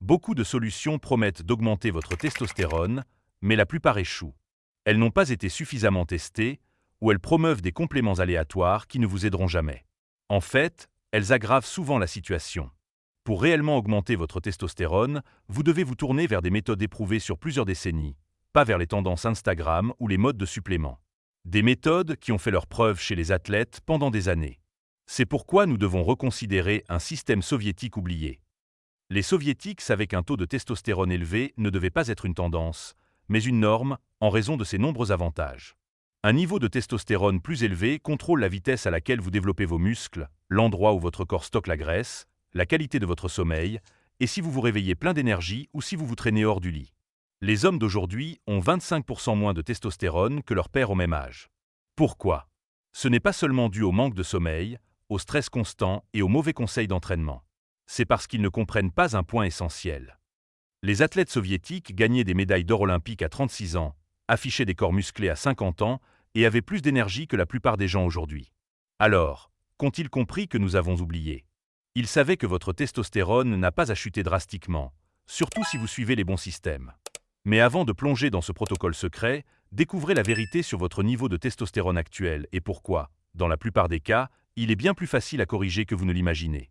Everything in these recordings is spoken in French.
Beaucoup de solutions promettent d'augmenter votre testostérone, mais la plupart échouent. Elles n'ont pas été suffisamment testées ou elles promeuvent des compléments aléatoires qui ne vous aideront jamais. En fait, elles aggravent souvent la situation. Pour réellement augmenter votre testostérone, vous devez vous tourner vers des méthodes éprouvées sur plusieurs décennies, pas vers les tendances Instagram ou les modes de suppléments. Des méthodes qui ont fait leurs preuves chez les athlètes pendant des années. C'est pourquoi nous devons reconsidérer un système soviétique oublié. Les soviétiques savaient qu'un taux de testostérone élevé ne devait pas être une tendance, mais une norme en raison de ses nombreux avantages. Un niveau de testostérone plus élevé contrôle la vitesse à laquelle vous développez vos muscles, l'endroit où votre corps stocke la graisse, la qualité de votre sommeil, et si vous vous réveillez plein d'énergie ou si vous vous traînez hors du lit. Les hommes d'aujourd'hui ont 25% moins de testostérone que leurs pères au même âge. Pourquoi? Ce n'est pas seulement dû au manque de sommeil, au stress constant et aux mauvais conseils d'entraînement. C'est parce qu'ils ne comprennent pas un point essentiel. Les athlètes soviétiques gagnaient des médailles d'or olympiques à 36 ans, affichaient des corps musclés à 50 ans et avaient plus d'énergie que la plupart des gens aujourd'hui. Alors, qu'ont-ils compris que nous avons oublié? Ils savaient que votre testostérone n'a pas à chuter drastiquement, surtout si vous suivez les bons systèmes. Mais avant de plonger dans ce protocole secret, découvrez la vérité sur votre niveau de testostérone actuel et pourquoi, dans la plupart des cas, il est bien plus facile à corriger que vous ne l'imaginez.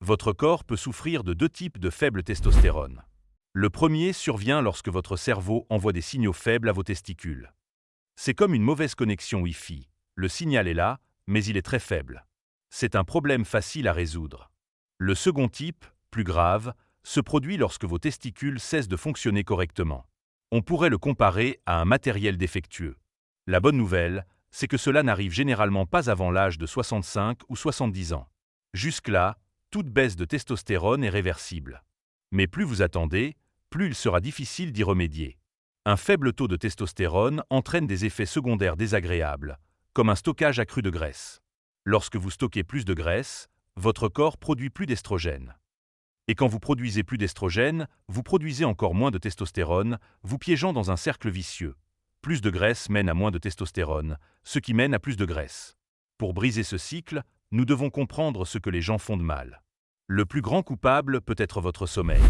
Votre corps peut souffrir de deux types de faible testostérone. Le premier survient lorsque votre cerveau envoie des signaux faibles à vos testicules. C'est comme une mauvaise connexion Wi-Fi. Le signal est là, mais il est très faible. C'est un problème facile à résoudre. Le second type, plus grave, se produit lorsque vos testicules cessent de fonctionner correctement. On pourrait le comparer à un matériel défectueux. La bonne nouvelle, c'est que cela n'arrive généralement pas avant l'âge de 65 ou 70 ans. Jusque-là, toute baisse de testostérone est réversible. Mais plus vous attendez, plus il sera difficile d'y remédier. Un faible taux de testostérone entraîne des effets secondaires désagréables, comme un stockage accru de graisse. Lorsque vous stockez plus de graisse, votre corps produit plus d'estrogène. Et quand vous produisez plus d'estrogène, vous produisez encore moins de testostérone, vous piégeant dans un cercle vicieux. Plus de graisse mène à moins de testostérone, ce qui mène à plus de graisse. Pour briser ce cycle, nous devons comprendre ce que les gens font de mal. Le plus grand coupable peut être votre sommeil.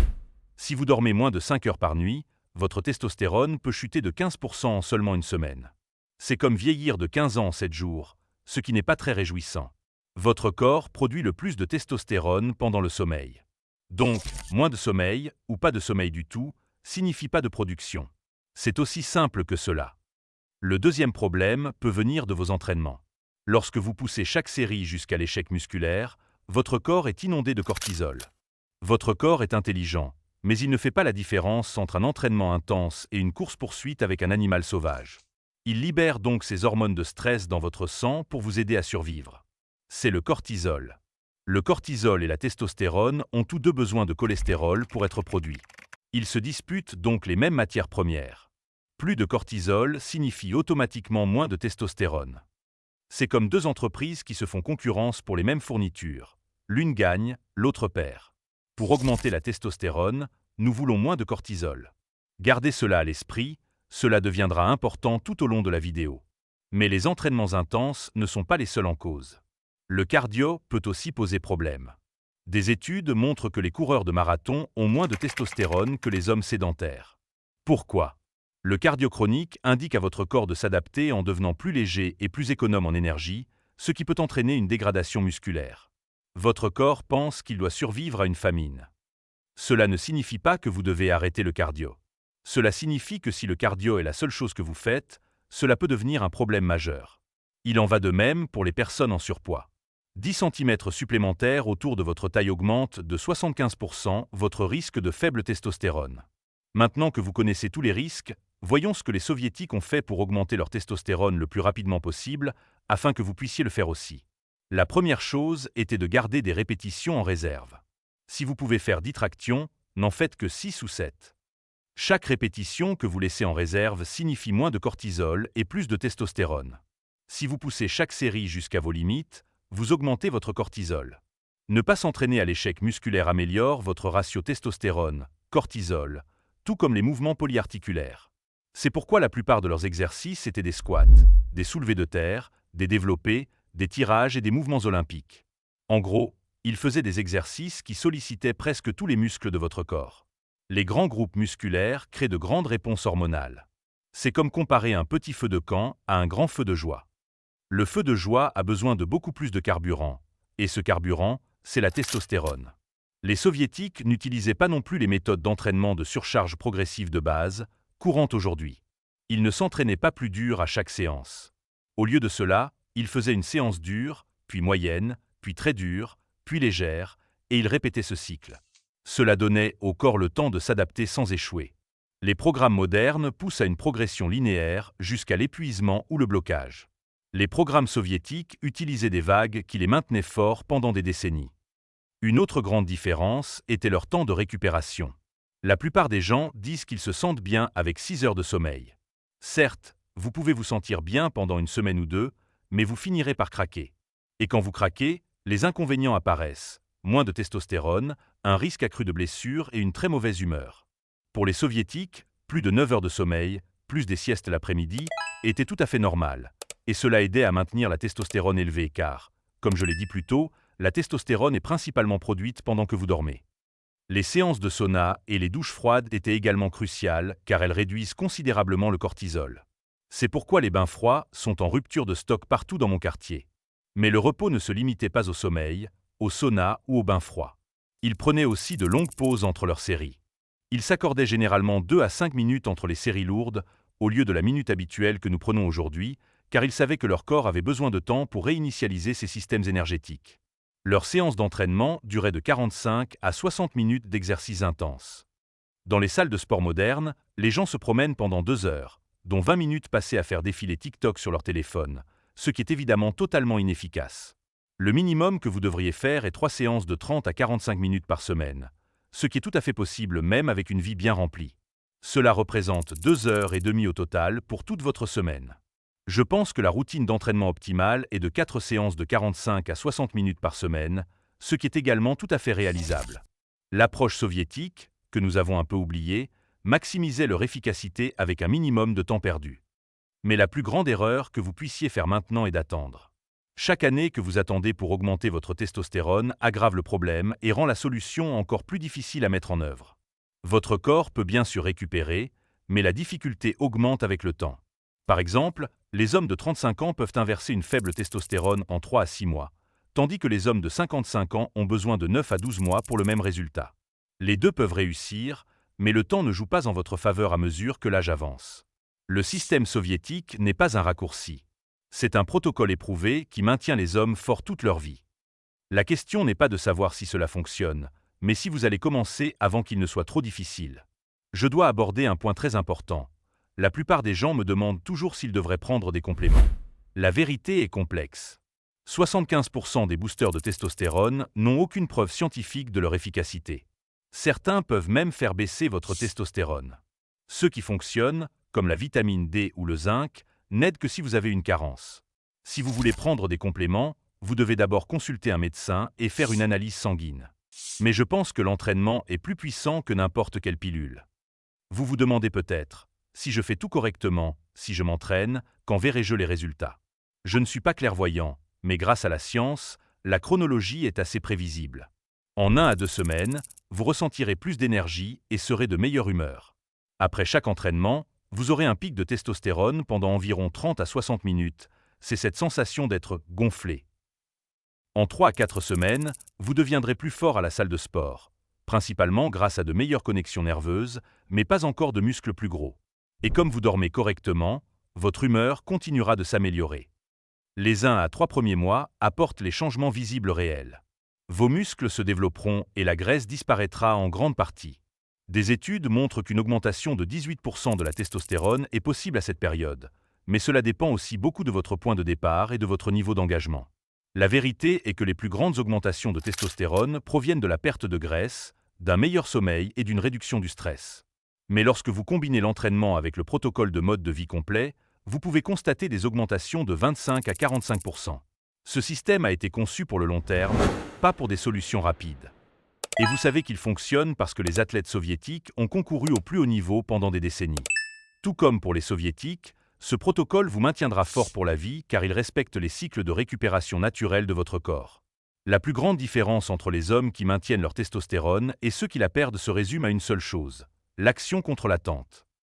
Si vous dormez moins de 5 heures par nuit, votre testostérone peut chuter de 15% en seulement une semaine. C'est comme vieillir de 15 ans en 7 jours, ce qui n'est pas très réjouissant. Votre corps produit le plus de testostérone pendant le sommeil. Donc, moins de sommeil, ou pas de sommeil du tout, signifie pas de production. C'est aussi simple que cela. Le deuxième problème peut venir de vos entraînements. Lorsque vous poussez chaque série jusqu'à l'échec musculaire, votre corps est inondé de cortisol. Votre corps est intelligent, mais il ne fait pas la différence entre un entraînement intense et une course-poursuite avec un animal sauvage. Il libère donc ces hormones de stress dans votre sang pour vous aider à survivre. C'est le cortisol. Le cortisol et la testostérone ont tous deux besoin de cholestérol pour être produits. Ils se disputent donc les mêmes matières premières. Plus de cortisol signifie automatiquement moins de testostérone. C'est comme deux entreprises qui se font concurrence pour les mêmes fournitures. L'une gagne, l'autre perd. Pour augmenter la testostérone, nous voulons moins de cortisol. Gardez cela à l'esprit, cela deviendra important tout au long de la vidéo. Mais les entraînements intenses ne sont pas les seuls en cause. Le cardio peut aussi poser problème. Des études montrent que les coureurs de marathon ont moins de testostérone que les hommes sédentaires. Pourquoi? Le cardio chronique indique à votre corps de s'adapter en devenant plus léger et plus économe en énergie, ce qui peut entraîner une dégradation musculaire. Votre corps pense qu'il doit survivre à une famine. Cela ne signifie pas que vous devez arrêter le cardio. Cela signifie que si le cardio est la seule chose que vous faites, cela peut devenir un problème majeur. Il en va de même pour les personnes en surpoids. 10 cm supplémentaires autour de votre taille augmente de 75% votre risque de faible testostérone. Maintenant que vous connaissez tous les risques, voyons ce que les soviétiques ont fait pour augmenter leur testostérone le plus rapidement possible, afin que vous puissiez le faire aussi. La première chose était de garder des répétitions en réserve. Si vous pouvez faire 10 tractions, n'en faites que 6 ou 7. Chaque répétition que vous laissez en réserve signifie moins de cortisol et plus de testostérone. Si vous poussez chaque série jusqu'à vos limites, vous augmentez votre cortisol. Ne pas s'entraîner à l'échec musculaire améliore votre ratio testostérone-cortisol, tout comme les mouvements polyarticulaires. C'est pourquoi la plupart de leurs exercices étaient des squats, des soulevés de terre, des développés, des tirages et des mouvements olympiques. En gros, ils faisaient des exercices qui sollicitaient presque tous les muscles de votre corps. Les grands groupes musculaires créent de grandes réponses hormonales. C'est comme comparer un petit feu de camp à un grand feu de joie. Le feu de joie a besoin de beaucoup plus de carburant, et ce carburant, c'est la testostérone. Les soviétiques n'utilisaient pas non plus les méthodes d'entraînement de surcharge progressive de base, courantes aujourd'hui. Ils ne s'entraînaient pas plus dur à chaque séance. Au lieu de cela, ils faisaient une séance dure, puis moyenne, puis très dure, puis légère, et ils répétaient ce cycle. Cela donnait au corps le temps de s'adapter sans échouer. Les programmes modernes poussent à une progression linéaire jusqu'à l'épuisement ou le blocage. Les programmes soviétiques utilisaient des vagues qui les maintenaient forts pendant des décennies. Une autre grande différence était leur temps de récupération. La plupart des gens disent qu'ils se sentent bien avec 6 heures de sommeil. Certes, vous pouvez vous sentir bien pendant une semaine ou deux, mais vous finirez par craquer. Et quand vous craquez, les inconvénients apparaissent. Moins de testostérone, un risque accru de blessures et une très mauvaise humeur. Pour les soviétiques, plus de 9 heures de sommeil, plus des siestes l'après-midi, était tout à fait normal. Et cela aidait à maintenir la testostérone élevée car, comme je l'ai dit plus tôt, la testostérone est principalement produite pendant que vous dormez. Les séances de sauna et les douches froides étaient également cruciales car elles réduisent considérablement le cortisol. C'est pourquoi les bains froids sont en rupture de stock partout dans mon quartier. Mais le repos ne se limitait pas au sommeil, au sauna ou au bain froid. Ils prenaient aussi de longues pauses entre leurs séries. Ils s'accordaient généralement 2 à 5 minutes entre les séries lourdes, au lieu de la minute habituelle que nous prenons aujourd'hui, car ils savaient que leur corps avait besoin de temps pour réinitialiser ses systèmes énergétiques. Leurs séances d'entraînement duraient de 45 à 60 minutes d'exercice intense. Dans les salles de sport modernes, les gens se promènent pendant 2 heures, dont 20 minutes passées à faire défiler TikTok sur leur téléphone, ce qui est évidemment totalement inefficace. Le minimum que vous devriez faire est 3 séances de 30 à 45 minutes par semaine, ce qui est tout à fait possible même avec une vie bien remplie. Cela représente 2 heures et demie au total pour toute votre semaine. Je pense que la routine d'entraînement optimale est de 4 séances de 45 à 60 minutes par semaine, ce qui est également tout à fait réalisable. L'approche soviétique, que nous avons un peu oubliée, maximisait leur efficacité avec un minimum de temps perdu. Mais la plus grande erreur que vous puissiez faire maintenant est d'attendre. Chaque année que vous attendez pour augmenter votre testostérone aggrave le problème et rend la solution encore plus difficile à mettre en œuvre. Votre corps peut bien sûr récupérer, mais la difficulté augmente avec le temps. Par exemple, les hommes de 35 ans peuvent inverser une faible testostérone en 3 à 6 mois, tandis que les hommes de 55 ans ont besoin de 9 à 12 mois pour le même résultat. Les deux peuvent réussir, mais le temps ne joue pas en votre faveur à mesure que l'âge avance. Le système soviétique n'est pas un raccourci. C'est un protocole éprouvé qui maintient les hommes forts toute leur vie. La question n'est pas de savoir si cela fonctionne, mais si vous allez commencer avant qu'il ne soit trop difficile. Je dois aborder un point très important. La plupart des gens me demandent toujours s'ils devraient prendre des compléments. La vérité est complexe. 75% des boosters de testostérone n'ont aucune preuve scientifique de leur efficacité. Certains peuvent même faire baisser votre testostérone. Ceux qui fonctionnent, comme la vitamine D ou le zinc, n'aident que si vous avez une carence. Si vous voulez prendre des compléments, vous devez d'abord consulter un médecin et faire une analyse sanguine. Mais je pense que l'entraînement est plus puissant que n'importe quelle pilule. Vous vous demandez peut-être, si je fais tout correctement, si je m'entraîne, quand verrai-je les résultats? Je ne suis pas clairvoyant, mais grâce à la science, la chronologie est assez prévisible. En 1 à 2 semaines, vous ressentirez plus d'énergie et serez de meilleure humeur. Après chaque entraînement, vous aurez un pic de testostérone pendant environ 30 à 60 minutes. C'est cette sensation d'être gonflé. En 3 à 4 semaines, vous deviendrez plus fort à la salle de sport, principalement grâce à de meilleures connexions nerveuses, mais pas encore de muscles plus gros. Et comme vous dormez correctement, votre humeur continuera de s'améliorer. Les 1 à 3 premiers mois apportent les changements visibles réels. Vos muscles se développeront et la graisse disparaîtra en grande partie. Des études montrent qu'une augmentation de 18% de la testostérone est possible à cette période, mais cela dépend aussi beaucoup de votre point de départ et de votre niveau d'engagement. La vérité est que les plus grandes augmentations de testostérone proviennent de la perte de graisse, d'un meilleur sommeil et d'une réduction du stress. Mais lorsque vous combinez l'entraînement avec le protocole de mode de vie complet, vous pouvez constater des augmentations de 25 à 45%. Ce système a été conçu pour le long terme, pas pour des solutions rapides. Et vous savez qu'il fonctionne parce que les athlètes soviétiques ont concouru au plus haut niveau pendant des décennies. Tout comme pour les soviétiques, ce protocole vous maintiendra fort pour la vie car il respecte les cycles de récupération naturels de votre corps. La plus grande différence entre les hommes qui maintiennent leur testostérone et ceux qui la perdent se résume à une seule chose: l'action contre l'attente.